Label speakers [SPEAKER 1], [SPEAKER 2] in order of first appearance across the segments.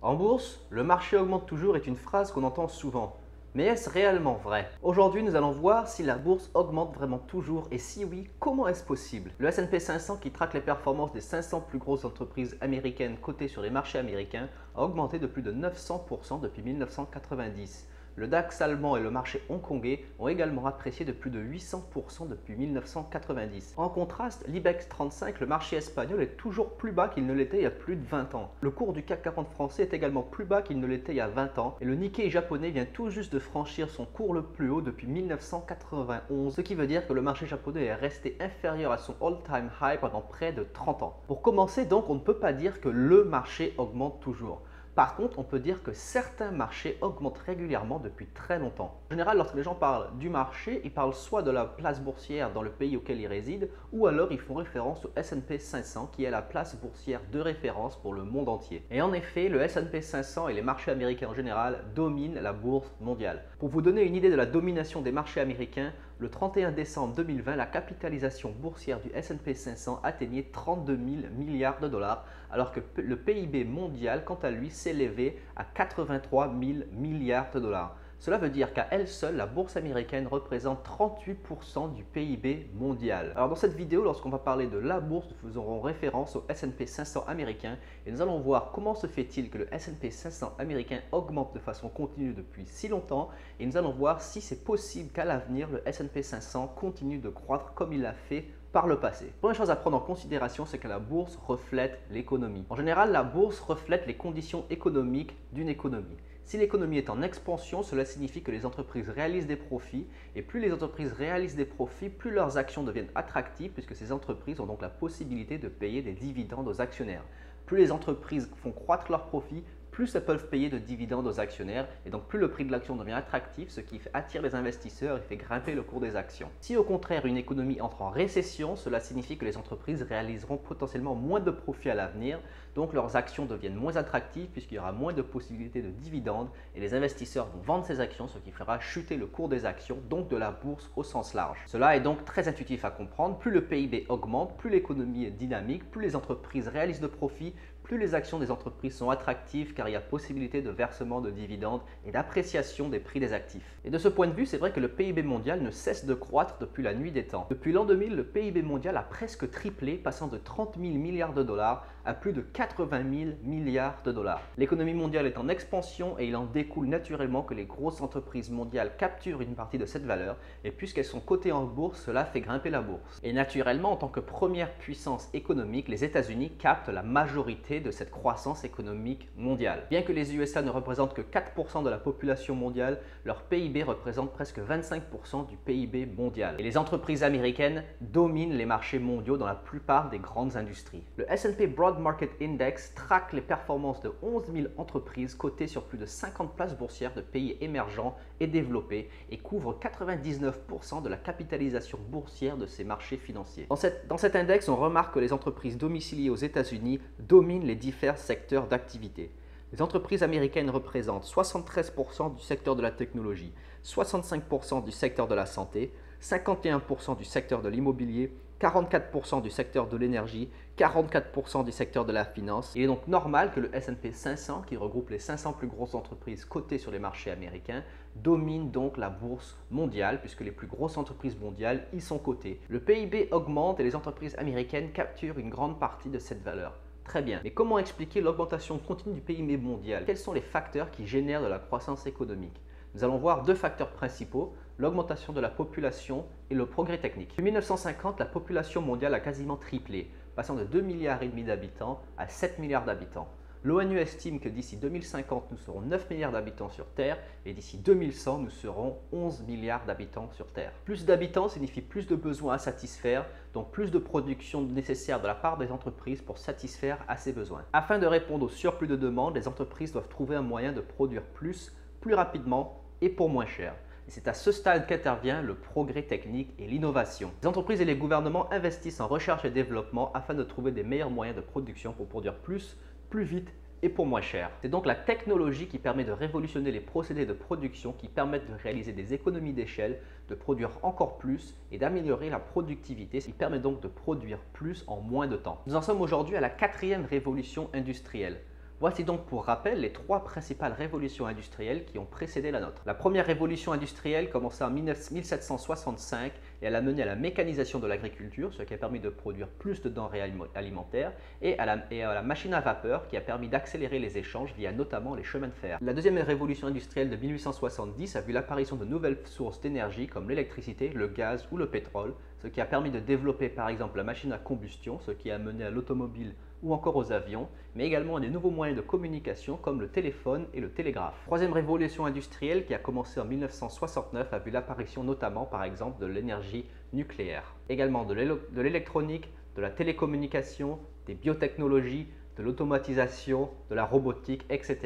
[SPEAKER 1] En bourse, le marché augmente toujours est une phrase qu'on entend souvent. Mais est-ce réellement vrai? Aujourd'hui, nous allons voir si la bourse augmente vraiment toujours et si oui, comment est-ce possible? Le S&P 500 qui traque les performances des 500 plus grosses entreprises américaines cotées sur les marchés américains a augmenté de plus de 900% depuis 1990. Le DAX allemand et le marché hongkongais ont également apprécié de plus de 800% depuis 1990. En contraste, l'IBEX 35, le marché espagnol, est toujours plus bas qu'il ne l'était il y a plus de 20 ans. Le cours du CAC 40 français est également plus bas qu'il ne l'était il y a 20 ans et le Nikkei japonais vient tout juste de franchir son cours le plus haut depuis 1991, ce qui veut dire que le marché japonais est resté inférieur à son all-time high pendant près de 30 ans. Pour commencer donc, on ne peut pas dire que le marché augmente toujours. Par contre, on peut dire que certains marchés augmentent régulièrement depuis très longtemps. En général, lorsque les gens parlent du marché, ils parlent soit de la place boursière dans le pays auquel ils résident, ou alors ils font référence au S&P 500 qui est la place boursière de référence pour le monde entier. Et en effet, le S&P 500 et les marchés américains en général dominent la bourse mondiale. Pour vous donner une idée de la domination des marchés américains, le 31 décembre 2020, la capitalisation boursière du S&P 500 atteignait 32 000 milliards de dollars, alors que le PIB mondial, quant à lui, s'élevait à 83 000 milliards de dollars. Cela veut dire qu'à elle seule, la bourse américaine représente 38% du PIB mondial. Alors dans cette vidéo, lorsqu'on va parler de la bourse, nous faisons référence au S&P 500 américain et nous allons voir comment se fait-il que le S&P 500 américain augmente de façon continue depuis si longtemps et nous allons voir si c'est possible qu'à l'avenir, le S&P 500 continue de croître comme il l'a fait par le passé. Première chose à prendre en considération, c'est que la bourse reflète l'économie. En général, la bourse reflète les conditions économiques d'une économie. Si l'économie est en expansion, cela signifie que les entreprises réalisent des profits et plus les entreprises réalisent des profits, plus leurs actions deviennent attractives puisque ces entreprises ont donc la possibilité de payer des dividendes aux actionnaires. Plus les entreprises font croître leurs profits, plus elles peuvent payer de dividendes aux actionnaires et donc plus le prix de l'action devient attractif, ce qui attire les investisseurs et fait grimper le cours des actions. Si au contraire une économie entre en récession, cela signifie que les entreprises réaliseront potentiellement moins de profits à l'avenir, donc leurs actions deviennent moins attractives puisqu'il y aura moins de possibilités de dividendes et les investisseurs vont vendre ces actions, ce qui fera chuter le cours des actions, donc de la bourse au sens large. Cela est donc très intuitif à comprendre, plus le PIB augmente, plus l'économie est dynamique, plus les entreprises réalisent de profits, plus les actions des entreprises sont attractives car il y a possibilité de versement de dividendes et d'appréciation des prix des actifs. Et de ce point de vue, c'est vrai que le PIB mondial ne cesse de croître depuis la nuit des temps. Depuis l'an 2000, le PIB mondial a presque triplé, passant de 30 000 milliards de dollars à plus de 80 000 milliards de dollars. L'économie mondiale est en expansion et il en découle naturellement que les grosses entreprises mondiales capturent une partie de cette valeur et puisqu'elles sont cotées en bourse, cela fait grimper la bourse. Et naturellement, en tant que première puissance économique, les États-Unis captent la majorité de cette croissance économique mondiale. Bien que les USA ne représentent que 4% de la population mondiale, leur PIB représente presque 25% du PIB mondial. Et les entreprises américaines dominent les marchés mondiaux dans la plupart des grandes industries. Le S&P Broad Market Index traque les performances de 11 000 entreprises cotées sur plus de 50 places boursières de pays émergents et développés et couvre 99% de la capitalisation boursière de ces marchés financiers. Dans cet index, on remarque que les entreprises domiciliées aux États-Unis dominent les divers secteurs d'activité. Les entreprises américaines représentent 73% du secteur de la technologie, 65% du secteur de la santé, 51% du secteur de l'immobilier, 44% du secteur de l'énergie, 44% du secteur de la finance. Il est donc normal que le S&P 500, qui regroupe les 500 plus grosses entreprises cotées sur les marchés américains, domine donc la bourse mondiale puisque les plus grosses entreprises mondiales y sont cotées. Le PIB augmente et les entreprises américaines capturent une grande partie de cette valeur. Très bien, mais comment expliquer l'augmentation continue du PIB mondial? Quels sont les facteurs qui génèrent de la croissance économique? Nous allons voir deux facteurs principaux, l'augmentation de la population et le progrès technique. Depuis 1950, la population mondiale a quasiment triplé, passant de 2,5 milliards d'habitants à 7 milliards d'habitants. L'ONU estime que d'ici 2050, nous serons 9 milliards d'habitants sur Terre et d'ici 2100, nous serons 11 milliards d'habitants sur Terre. Plus d'habitants signifie plus de besoins à satisfaire, donc plus de production nécessaire de la part des entreprises pour satisfaire à ces besoins. Afin de répondre au surplus de demande, les entreprises doivent trouver un moyen de produire plus rapidement et pour moins cher. Et c'est à ce stade qu'intervient le progrès technique et l'innovation. Les entreprises et les gouvernements investissent en recherche et développement afin de trouver des meilleurs moyens de production pour produire plus vite et pour moins cher. C'est donc la technologie qui permet de révolutionner les procédés de production qui permettent de réaliser des économies d'échelle, de produire encore plus et d'améliorer la productivité, ce qui permet donc de produire plus en moins de temps. Nous en sommes aujourd'hui à la 4e révolution industrielle. Voici donc pour rappel les trois principales révolutions industrielles qui ont précédé la nôtre. La première révolution industrielle commença en 1765 et elle a mené à la mécanisation de l'agriculture, ce qui a permis de produire plus de denrées alimentaires, et à la machine à vapeur qui a permis d'accélérer les échanges via notamment les chemins de fer. La deuxième révolution industrielle de 1870 a vu l'apparition de nouvelles sources d'énergie comme l'électricité, le gaz ou le pétrole, ce qui a permis de développer par exemple la machine à combustion, ce qui a mené à l'automobile ou encore aux avions, mais également à des nouveaux moyens de communication comme le téléphone et le télégraphe. Troisième révolution industrielle qui a commencé en 1969 a vu l'apparition notamment par exemple de l'énergie nucléaire. Également de l'électronique, de la télécommunication, des biotechnologies, de l'automatisation, de la robotique, etc.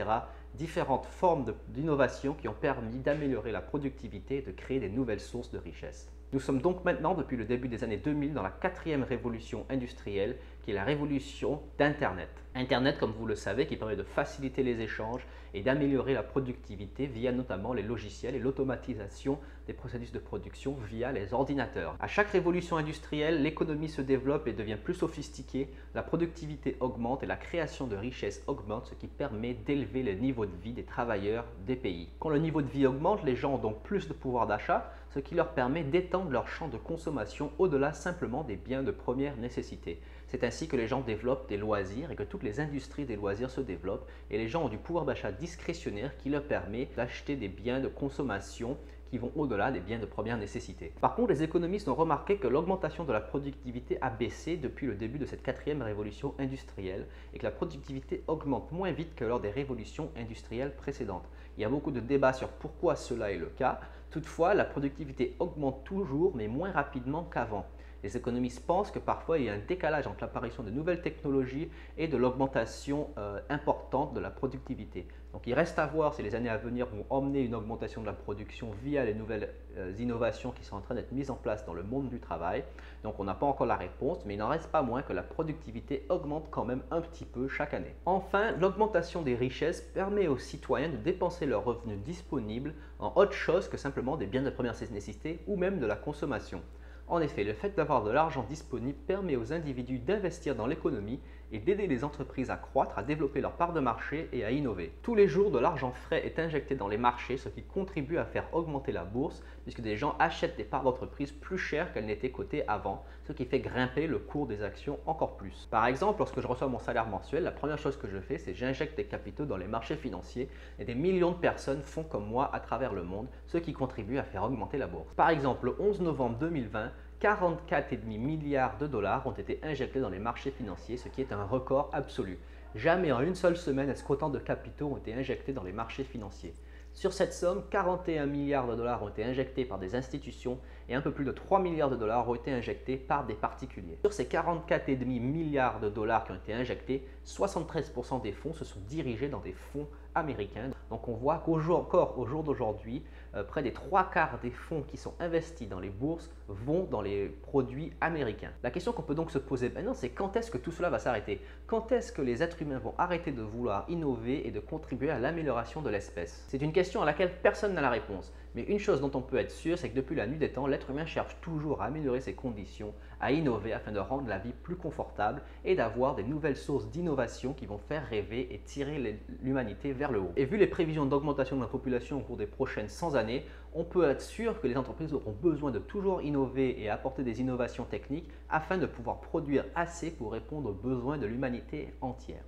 [SPEAKER 1] Différentes formes d'innovation qui ont permis d'améliorer la productivité et de créer des nouvelles sources de richesse. Nous sommes donc maintenant, depuis le début des années 2000, dans la quatrième révolution industrielle, qui est la révolution d'Internet. Internet, comme vous le savez, qui permet de faciliter les échanges et d'améliorer la productivité via notamment les logiciels et l'automatisation des processus de production via les ordinateurs. À chaque révolution industrielle, l'économie se développe et devient plus sophistiquée, la productivité augmente et la création de richesses augmente, ce qui permet d'élever le niveau de vie des travailleurs des pays. Quand le niveau de vie augmente, les gens ont donc plus de pouvoir d'achat, ce qui leur permet d'étendre leur champ de consommation au-delà simplement des biens de première nécessité. C'est ainsi que les gens développent des loisirs et que toutes les industries des loisirs se développent et les gens ont du pouvoir d'achat discrétionnaire qui leur permet d'acheter des biens de consommation qui vont au-delà des biens de première nécessité. Par contre, les économistes ont remarqué que l'augmentation de la productivité a baissé depuis le début de cette quatrième révolution industrielle et que la productivité augmente moins vite que lors des révolutions industrielles précédentes. Il y a beaucoup de débats sur pourquoi cela est le cas. Toutefois, la productivité augmente toujours, mais moins rapidement qu'avant. Les économistes pensent que parfois il y a un décalage entre l'apparition de nouvelles technologies et de l'augmentation importante de la productivité. Donc il reste à voir si les années à venir vont emmener une augmentation de la production via les nouvelles innovations qui sont en train d'être mises en place dans le monde du travail. Donc on n'a pas encore la réponse, mais il n'en reste pas moins que la productivité augmente quand même un petit peu chaque année. Enfin, l'augmentation des richesses permet aux citoyens de dépenser leurs revenus disponibles en autre chose que simplement des biens de première nécessité ou même de la consommation. En effet, le fait d'avoir de l'argent disponible permet aux individus d'investir dans l'économie et d'aider les entreprises à croître, à développer leur part de marché et à innover. Tous les jours, de l'argent frais est injecté dans les marchés, ce qui contribue à faire augmenter la bourse, puisque des gens achètent des parts d'entreprise plus chères qu'elles n'étaient cotées avant, ce qui fait grimper le cours des actions encore plus. Par exemple, lorsque je reçois mon salaire mensuel, la première chose que je fais, c'est j'injecte des capitaux dans les marchés financiers et des millions de personnes font comme moi à travers le monde, ce qui contribue à faire augmenter la bourse. Par exemple, le 11 novembre 2020, 44,5 milliards de dollars ont été injectés dans les marchés financiers, ce qui est un record absolu. Jamais en une seule semaine est-ce qu'autant de capitaux ont été injectés dans les marchés financiers. Sur cette somme, 41 milliards de dollars ont été injectés par des institutions et un peu plus de 3 milliards de dollars ont été injectés par des particuliers. Sur ces 44,5 milliards de dollars qui ont été injectés, 73% des fonds se sont dirigés dans des fonds américains. Donc on voit qu'encore au jour d'aujourd'hui, près des 3/4 des fonds qui sont investis dans les bourses vont dans les produits américains. La question qu'on peut donc se poser maintenant, c'est quand est-ce que tout cela va s'arrêter? Quand est-ce que les êtres humains vont arrêter de vouloir innover et de contribuer à l'amélioration de l'espèce? C'est une question à laquelle personne n'a la réponse. Mais une chose dont on peut être sûr, c'est que depuis la nuit des temps, l'être humain cherche toujours à améliorer ses conditions, à innover afin de rendre la vie plus confortable et d'avoir des nouvelles sources d'innovation qui vont faire rêver et tirer l'humanité vers le haut. Et vu les prévisions d'augmentation de la population au cours des prochaines 100 années, on peut être sûr que les entreprises auront besoin de toujours innover et apporter des innovations techniques afin de pouvoir produire assez pour répondre aux besoins de l'humanité entière.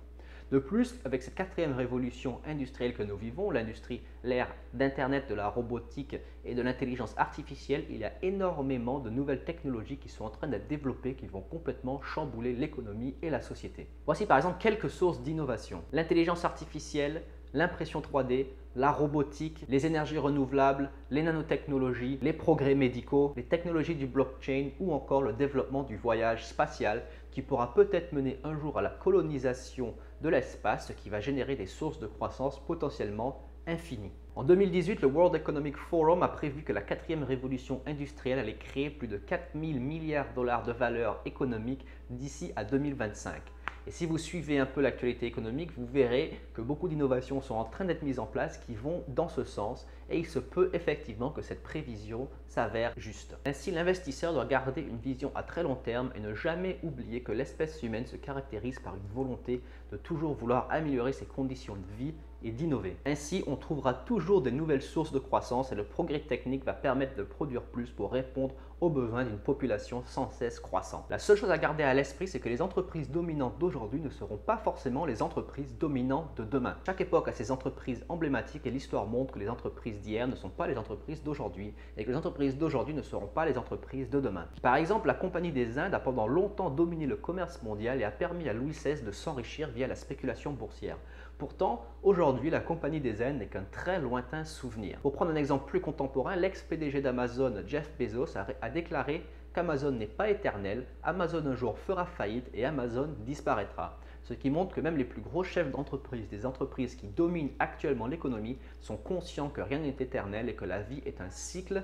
[SPEAKER 1] De plus, avec cette quatrième révolution industrielle que nous vivons, l'industrie, l'ère d'Internet, de la robotique et de l'intelligence artificielle, il y a énormément de nouvelles technologies qui sont en train d'être développées, qui vont complètement chambouler l'économie et la société. Voici par exemple quelques sources d'innovation. L'intelligence artificielle, l'impression 3D, la robotique, les énergies renouvelables, les nanotechnologies, les progrès médicaux, les technologies du blockchain ou encore le développement du voyage spatial qui pourra peut-être mener un jour à la colonisation de l'espace, ce qui va générer des sources de croissance potentiellement infinies. En 2018, le World Economic Forum a prévu que la quatrième révolution industrielle allait créer plus de 4 000 milliards de dollars de valeur économique d'ici à 2025. Et si vous suivez un peu l'actualité économique, vous verrez que beaucoup d'innovations sont en train d'être mises en place qui vont dans ce sens et il se peut effectivement que cette prévision s'avère juste. Ainsi, l'investisseur doit garder une vision à très long terme et ne jamais oublier que l'espèce humaine se caractérise par une volonté de toujours vouloir améliorer ses conditions de vie et d'innover. Ainsi, on trouvera toujours des nouvelles sources de croissance et le progrès technique va permettre de produire plus pour répondre aux besoins d'une population sans cesse croissante. La seule chose à garder à l'esprit, c'est que les entreprises dominantes d'aujourd'hui ne seront pas forcément les entreprises dominantes de demain. Chaque époque a ses entreprises emblématiques et l'histoire montre que les entreprises d'hier ne sont pas les entreprises d'aujourd'hui et que les entreprises d'aujourd'hui ne seront pas les entreprises de demain. Par exemple, la Compagnie des Indes a pendant longtemps dominé le commerce mondial et a permis à Louis XVI de s'enrichir via la spéculation boursière. Pourtant, aujourd'hui, la Compagnie des Indes n'est qu'un très lointain souvenir. Pour prendre un exemple plus contemporain, l'ex-PDG d'Amazon, Jeff Bezos, a déclaré qu'Amazon n'est pas éternel, Amazon un jour fera faillite et Amazon disparaîtra. Ce qui montre que même les plus gros chefs d'entreprise, des entreprises qui dominent actuellement l'économie, sont conscients que rien n'est éternel et que la vie est un cycle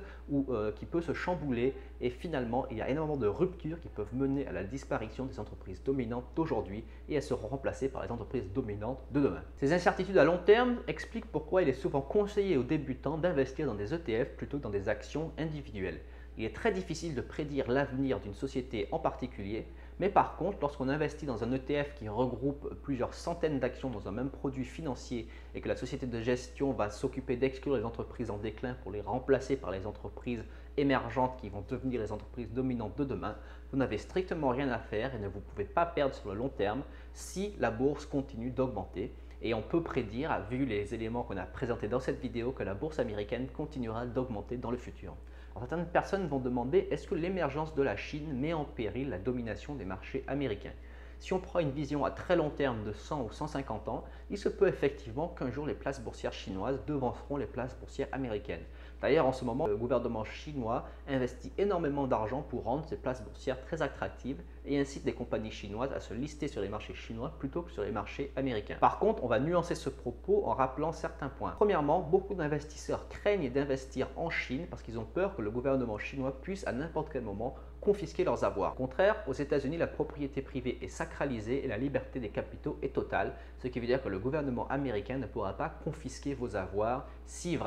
[SPEAKER 1] qui peut se chambouler et finalement il y a énormément de ruptures qui peuvent mener à la disparition des entreprises dominantes d'aujourd'hui et elles seront remplacées par les entreprises dominantes de demain. Ces incertitudes à long terme expliquent pourquoi il est souvent conseillé aux débutants d'investir dans des ETF plutôt que dans des actions individuelles. Il est très difficile de prédire l'avenir d'une société en particulier, mais par contre, lorsqu'on investit dans un ETF qui regroupe plusieurs centaines d'actions dans un même produit financier et que la société de gestion va s'occuper d'exclure les entreprises en déclin pour les remplacer par les entreprises émergentes qui vont devenir les entreprises dominantes de demain, vous n'avez strictement rien à faire et ne vous pouvez pas perdre sur le long terme si la bourse continue d'augmenter. Et on peut prédire, vu les éléments qu'on a présentés dans cette vidéo, que la bourse américaine continuera d'augmenter dans le futur. Alors, certaines personnes vont demander, est-ce que l'émergence de la Chine met en péril la domination des marchés américains? Si on prend une vision à très long terme de 100 ou 150 ans, il se peut effectivement qu'un jour les places boursières chinoises devanceront les places boursières américaines. D'ailleurs, en ce moment, le gouvernement chinois investit énormément d'argent pour rendre ces places boursières très attractives et incite les compagnies chinoises à se lister sur les marchés chinois plutôt que sur les marchés américains. Par contre, on va nuancer ce propos en rappelant certains points. Premièrement, beaucoup d'investisseurs craignent d'investir en Chine parce qu'ils ont peur que le gouvernement chinois puisse à n'importe quel moment confisquer leurs avoirs. Au contraire, aux États-Unis, la propriété privée est sacralisée et la liberté des capitaux est totale, ce qui veut dire que le gouvernement américain ne pourra pas confisquer vos avoirs,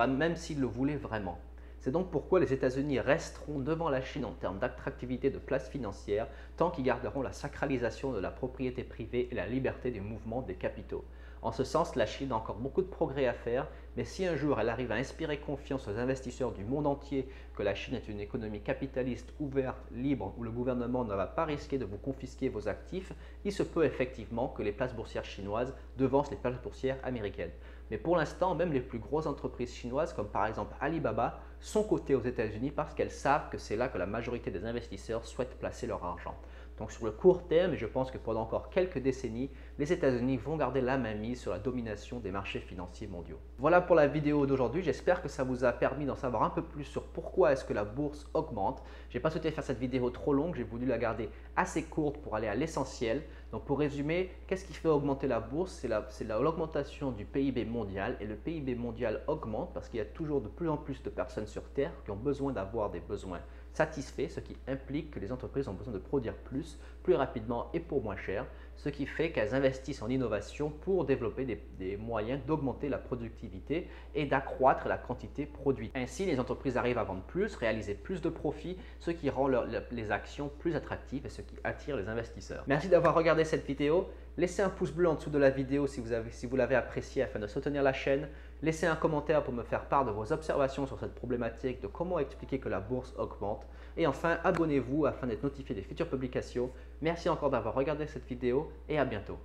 [SPEAKER 1] même s'il le voulait vraiment. C'est donc pourquoi les États-Unis resteront devant la Chine en termes d'attractivité de place financière tant qu'ils garderont la sacralisation de la propriété privée et la liberté du mouvement des capitaux. En ce sens, la Chine a encore beaucoup de progrès à faire, mais si un jour elle arrive à inspirer confiance aux investisseurs du monde entier que la Chine est une économie capitaliste, ouverte, libre, où le gouvernement ne va pas risquer de vous confisquer vos actifs, il se peut effectivement que les places boursières chinoises devancent les places boursières américaines. Mais pour l'instant, même les plus grosses entreprises chinoises, comme par exemple Alibaba, sont cotées aux États-Unis parce qu'elles savent que c'est là que la majorité des investisseurs souhaitent placer leur argent. Donc sur le court terme, et je pense que pendant encore quelques décennies, les États-Unis vont garder la main mise sur la domination des marchés financiers mondiaux. Voilà pour la vidéo d'aujourd'hui, j'espère que ça vous a permis d'en savoir un peu plus sur pourquoi est-ce que la bourse augmente. Je n'ai pas souhaité faire cette vidéo trop longue, j'ai voulu la garder assez courte pour aller à l'essentiel. Donc pour résumer, qu'est-ce qui fait augmenter la bourse? C'est l'augmentation du PIB mondial et le PIB mondial augmente parce qu'il y a toujours de plus en plus de personnes sur Terre qui ont besoin d'avoir des besoins satisfaits, ce qui implique que les entreprises ont besoin de produire plus rapidement et pour moins cher, ce qui fait qu'elles investissent en innovation pour développer des moyens d'augmenter la productivité et d'accroître la quantité produite. Ainsi, les entreprises arrivent à vendre plus, réaliser plus de profits, ce qui rend les actions plus attractives et ce qui attire les investisseurs. Merci d'avoir regardé cette vidéo. Laissez un pouce bleu en dessous de la vidéo si vous l'avez apprécié afin de soutenir la chaîne. Laissez un commentaire pour me faire part de vos observations sur cette problématique, de comment expliquer que la bourse augmente. Et enfin, abonnez-vous afin d'être notifié des futures publications. Merci encore d'avoir regardé cette vidéo et à bientôt.